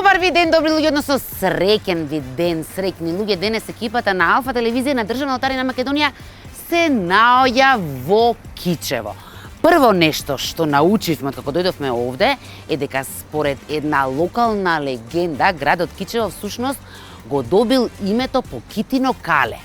Добар ви ден, добри луѓе, односно среќен ви ден, среќни луѓе. Денес екипата на Алфа телевизија на Државна лотарија на Македонија се наоѓа во Кичево. Прво нешто што научивме како дојдовме овде е дека според една локална легенда градот Кичево всушност го добил името по Китино Кале.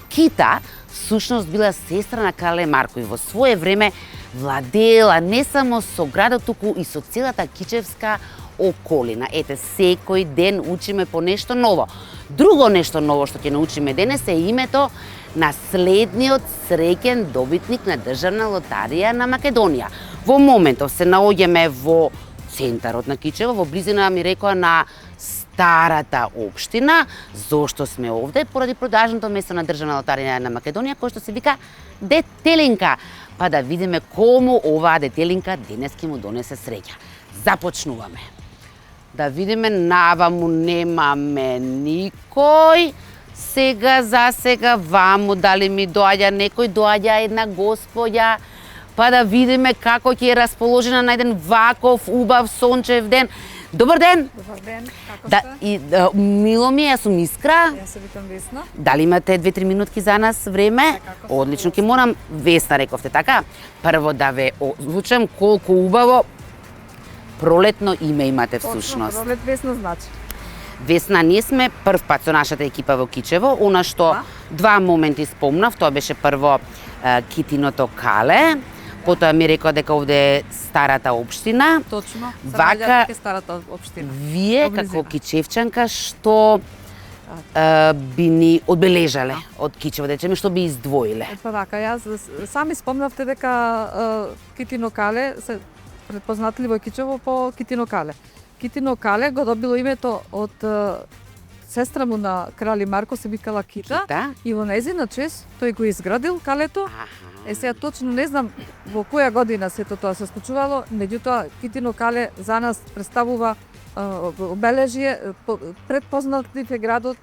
Кита всушност била сестра на Крале Марко и во свое време владеела не само со градот, туку и со целата кичевска околина. Ете, секој ден учиме по нешто ново. Друго нешто ново што ќе научиме денес е името на следниот среќен добитник на Државна лотарија на Македонија. Во моментов се наоѓаме во центарот на Кичево, во близина, ми рекоа, на старата општина. Зошто сме овде? Поради продажното место на Државна лотарија на Македонија, кој што се вика Детелинка. Па да видиме кому оваа Детелинка денес ќе му донесе среќа. Започнуваме. Да видиме, наваму немаме никој. Сега за сега ваму дали ми доаѓа некој, доаѓа една господја. Па да видиме како ќе е расположена на еден ваков убав сончев ден. Добар ден. Добар ден. Како сте? Мило ми е, јас сум Искра. Јас се викам Весна. Дали имате 2-3 минутки за нас време? Одлично, ќе морам, Весна рековте, така? Прво да ве озвучам колку убаво пролетно име имате всушност. Пролет Весна значи. Весна, ние сме прв пат со нашата екипа во Кичево, она што два моменти спомнав, тоа беше прво Китиното Кале, потоа ми рекоа дека овде е старата општина. Точно. Вака е старата општина. Вие како кичевчанка што би ни одбележале од Кичево, да речеме, што би издвоиле? Па вака, јас сами спомнавте дека Китино Кале се предпознатли во Кичево по Китино Кале. Китино Кале го добило името од сестра му на Крали Марко, се викала Кита. И во нејзина чест тој го изградил калето. Сега точно не знам во која година сето тоа се случувало, меѓутоа Китино Кале за нас представува обележие, предпознатлив е градот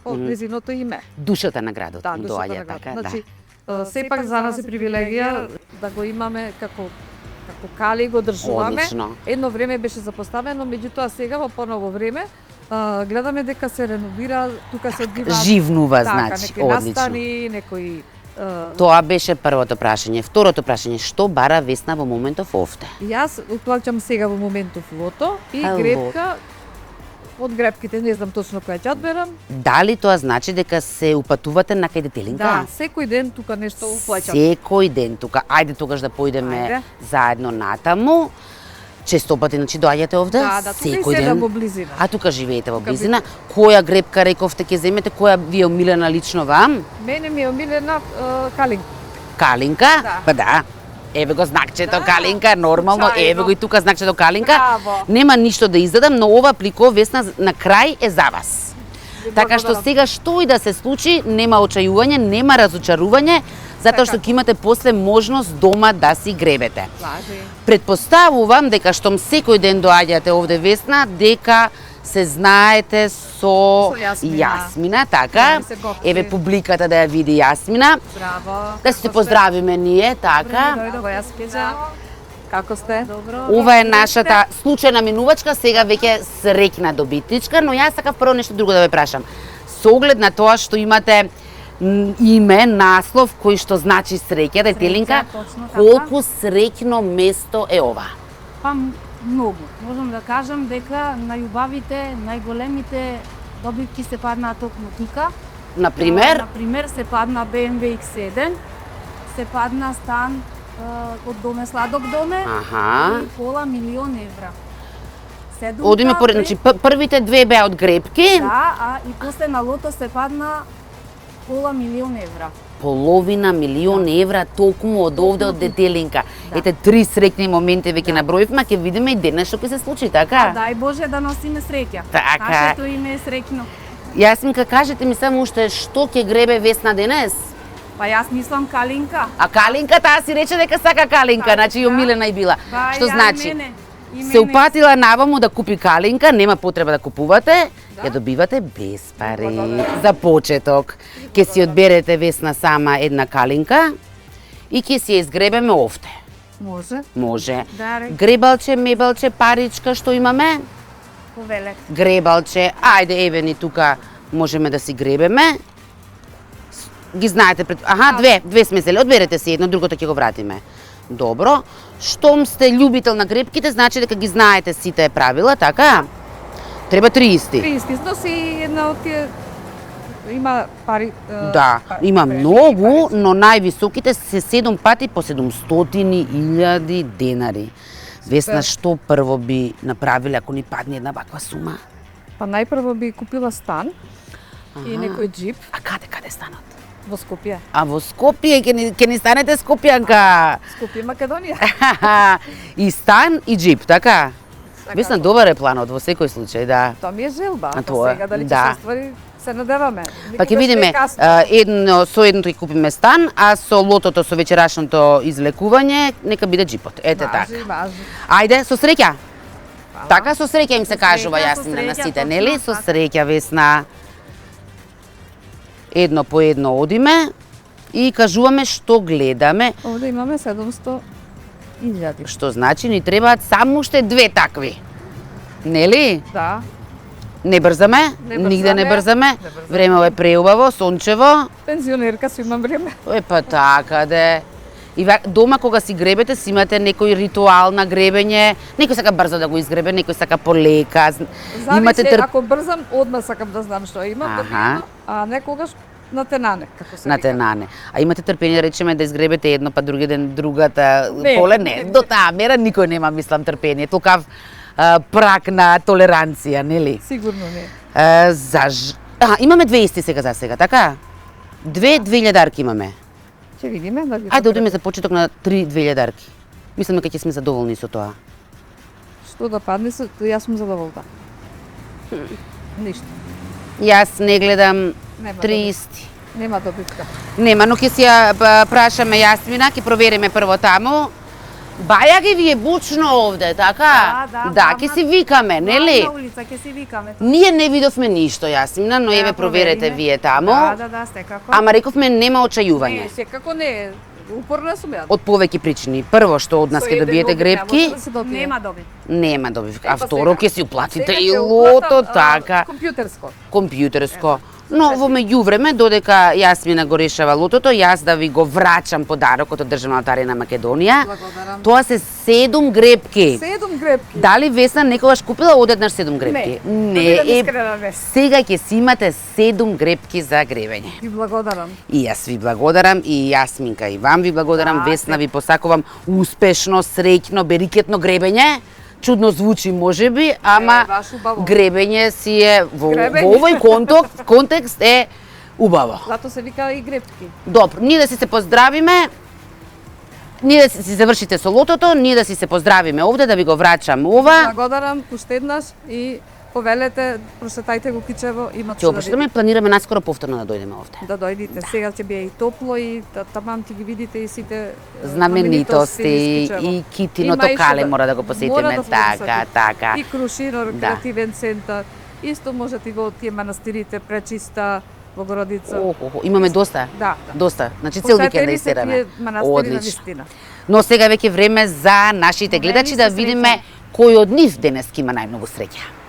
по нејзиното име. Душата на градот доаѓа така, значи, сепак за нас е привилегија да го имаме како Кали, го држуваме. Едно време беше запоставено, меѓутоа сега во поново време гледаме дека се реновира, тука се одвива живнува, значи, некои настани, некои Тоа беше првото прашање. Второто прашање, што бара Весна во моментов овде? Јас уплаќам сега во моментов лото и грепка. Од грепките не знам точно која ќе одберам. Дали тоа значи дека се упатувате на кај Детелинка? Да, секој ден тука нешто уплаќам. Секој ден тука. Ајде тогаш да појдеме заедно натаму. Често пати, значи, доаѓате овде? Да, тука и седам во близина. А тука живеете во близина. Која грепка рековте ќе земете? Која ви е омилена лично вам? Мене ми е омилена Калинка. Калинка? Да. Па да. Еве го знакчето Калинка, нормално, еве го и тука знакчето Калинка. Браво. Нема ништо да издадам, но ова плико Весна на крај е за вас. Така што сега што и да се случи, нема очајување, нема разочарување, затоа што ќе имате после можност дома да си гребете. Предпоставувам дека штом секој ден доаѓате овде, Весна, дека се знаете со Јасмина, така? Еве публиката да ја види Јасмина. Браво. Да се поздравиме ние, така? Како сте? Добро. Ова е нашата случајна минувачка, сега веќе среќна добитничка, но јас сакав прво нешто друго да ве прашам. Со оглед на тоа што имате име, наслов кој што значи среќа, Детелинка, колку среќно место е ова? Па многу. Можам да кажам дека најубавите, најголемите добивки се паднаа токму тука. Например? Например, се падна BMW X7, се падна стан од доме Сладок доме, и пола милион евра. Одиме поред, значи првите две беа од грепки. Да, и после на лото се падна пола милион евра. Половина милион евра токму од овде од Детелинка. Ете, 3 среќни моменти веќе наброивме, ќе видиме и денес што ќе се случи, така? Дај Боже да носиме среќа. Така. Нашето име е среќно. Јасминка, кажете ми само уште што ќе гребе Весна денес? Па јас мислам Калинка. А Калинка таа си рече дека сака Калинка, значи омилена и била. Што значи? Се упатила наваму да купи Калинка, нема потреба да купувате, ја добивате без пари. За почеток, ќе си одберете Весна сама една Калинка и ќе си ја изгребеме овде. Може. Може. Гребалче, мебалче, паричка што имаме? Повелете. Гребалче, ајде еве ни тука можеме да си гребеме. Ги знаете пред... Аха, две сме зели. Одберете си едно, другото ќе го вратиме. Добро. Штом сте љубител на гребките, значи дека ги знаете сите правила, така? Треба 30. 30, но си една од тие има пари. Да, има многу, но највисоките се 7 пати по 700.000 денари. Весна, што прво би направиле ако ни падне една ваква сума? Па најпрво би купила стан и некој джип. А каде станот? Во Скопје. А во Скопје ќе ни станете Скопјанка. Скопје, Македонија. И стан и джип, така? Весна, добар е планот во секој случај, да. Тоа ми е желба. А тоа, сега дали ќе да. се ствари, се надеваме. Па ќе видиме, со едното ќе купиме стан, а со лотото, со вечерашното излекување, нека биде джипот. Ете така. Важи. Ајде, со среќа. Фала. Така со среќа им се Со кажува, среќа, Јасмина, со на среќа, сите, нели? точно Со така. среќа, Весна. Едно по едно одиме и кажуваме што гледаме, Овде имаме 700.000. што значи ни требаат само уште 2 такви. Нели? Да. Не брзаме, Не нигде не брзаме. брзаме. Времето е преубаво, сончево. Пензионерка си имам време. Па така де. И дома кога си гребете, си имате некој ритуал на гребење. Некој сака брзо да го изгребе, некој сака полека. Зависи, ако брзам, одма сакам да знам што имам, да Аха. видам, а некогаш на тенане, како се На вика. тенане. А имате трпение, речеме, да изгребете едно, па други ден другата Не. поле? Не, до таа мера никој нема, мислам, трпение. Толкав прак на толеранција, нели? Сигурно не. Имаме 2 исти сега за сега, така? 2.000 имаме. Ќе видиме дали. Ајде одиме за почеток на 3.000. Мислам дека ќе сме задоволни со тоа. Што да падне, јас сум задоволна. Ништо. Јас не гледам Нема 30. Нема добивка. Нема, но ќе си ја прашаме Јасмина, ќе провериме прво таму. Баја ги ви е бучно овде, така? Да, ќе си викаме, нели? На улица ќе си викаме. Ние не видовме ништо, Јасмина, но еве проверете провериме. вие таму. Да, секако. Ама рековме нема очајување. Не, секако не. Упорна сум ја. Од повеќе причини. Прво што од нас ќе добиете гребки, Нема добив. нема добивка. А Па второ сега- ќе си уплатите сега и ќе лото, уплатам, така. Компјутерско. Компјутерско. Но во меѓувреме, додека Јасмина го решава лотото, јас да ви го врачам подарокот од Државната арена Македонија. Благодарам. Тоа се 7 гребки. 7 гребки. Дали Весна некогаш купила одеднаш 7 гребки? Не. Да бидам искрена, не. Сега ќе си имате 7 гребки за гребење. Ви благодарам. И јас ви благодарам, и Јасминка и вам ви благодарам, Да, Весна ви посакувам успешно, среќно, берикетно гребење. Чудно звучи можеби, ама баш убаво. гребење си е во Гребење. овој контекст е убаво. Зато се вика и гребки. Добро, ние да си се поздравиме. Ние да си завршите со лотото, ние да си се поздравиме овде, да ви го врачам ова. Благодарам уште еднаш и повелете, просетајте го Кичево, има Ќе што да обуштаме, планираме наскоро повторно да дојдеме овде. да дојдите. Сега ќе биде и топло и таман ќе ги видите и сите Знаменитости из Кичево. и Китиното Има и кале што мора да го посетиме, мора да така, посетите. така. И Крушино рекреативен центар. Исто можете и во тие манастирите Пречиста, Богородица. Имаме доста. Да. Доста. Значи цел викенд да Посетени се истераме. тие манастири на Одлично. вистина. Но сега веќе време за нашите гледачи се да среќа. видиме кој од нив денес има најмногу среќа.